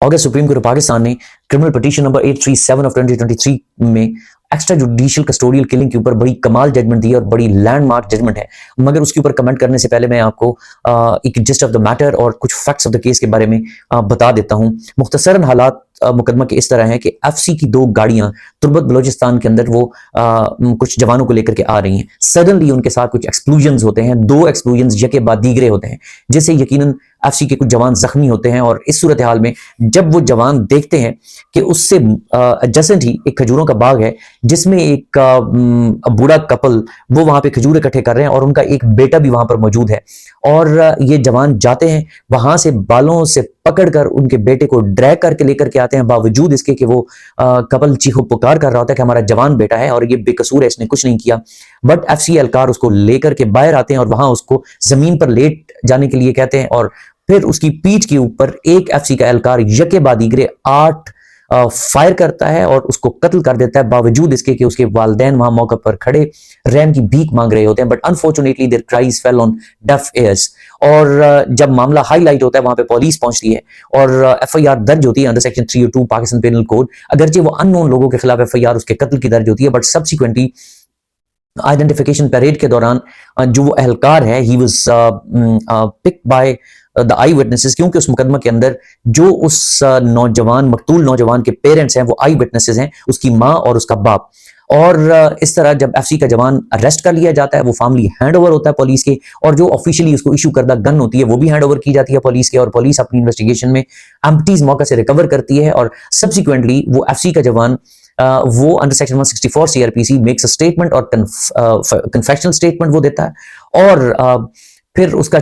अगस्त supreme court Pakistan ने criminal petition number 837 of 2023 में extra judicial custodial killing के ऊपर बड़ी कमाल जजमेंट दी है और बड़ी लैंडमार्क जजमेंट है। मगर उसके ऊपर कमेंट करने से पहले मैं आपको एक जिस्ट ऑफ द मैटर और कुछ फैक्ट्स ऑफ द केस के बारे में बता देता हूं। मुख्तसरन हालात मुकदमा के इस तरह है कि एफसी की 2 गाड़ियां तुर्बत बलोचिस्तान के अंदर वो कुछ जवानों को लेकर के आ रही हैं। सडनली उनके साथ कुछ एक्सप्लोजन्स होते हैं, 2 एक्सप्लोजन्स यके बाद दीगरे होते हैं, जिससे यकीनन एफसी के कुछ जवान जख्मी होते हैं। और इस सूरत हाल में जब वो जवान देखते हैं कि उससे एडजेसेंट ही एक खजूरों का बाग है जिसमें एक बूढ़ा कपल वो वहां पे खजूर इकट्ठे कर रहे हैं और उनका एक बेटा भी वहां पर मौजूद है, और ये जवान जाते हैं वहां से बालों से पकड़कर उनके बेटे को ड्रैग करके लेकर के आते हैं, बावजूद इसके कि वो कपल चीखो पुकार कर रहा होता है कि हमारा जवान बेटा है और ये बेकसूर है, इसने कुछ नहीं किया। बट एफसी एहलकार उसको लेकर के बाहर आते हैं और वहां उसको जमीन पर लेट जाने के लिए कहते हैं, और फिर उसकी पीठ के ऊपर एक एफसी का एहलकार यके बाद दीगरे 8 फायर करता है और उसको कत्ल कर देता है, बावजूद इसके कि उसके वालिदैन वहां मौके पर खड़े रहम की भीख मांग रहे होते हैं। But unfortunately their cries fell on deaf ears. और जब मामला हाईलाइट होता है वहां पे पुलिस पहुंचती है और एफआईआर दर्ज होती है under section 302 Pakistan penal code. अगरचे वो अननोन लोगों के खिलाफ एफआईआर उसके कत्ल की दर्ज होती है, बट सब्सिक्वेंटली आइडेंटिफिकेशन परेड के दौरान जो वो एहलकार है he was pick by the eye witnesses, क्योंकि उस मुकदमा के अंदर जो उस नौजवान मकतूल नौजवान के पेरेंट्स हैं वो आई विटनेसेस हैं, उसकी माँ और उसका बाप। और इस तरह जब एफसी का जवान अरेस्ट कर लिया जाता है वो फैमिली हैंड ओवर होता है पुलिस के, और जो ऑफिशियली उसको इशू करदा गन होती है वो भी हैंड ओवर की जाती है पुलिस के, और पुलिस अपनी इन्वेस्टिगेशन में एम्प्टीज मौके से रिकवर करती है। और सब्सिक्वेंटली वो एफसी का जवान वो under section 164 CrPC makes a statement और कन्फेशनल स्टेटमेंट वो देता है, और फिर उसका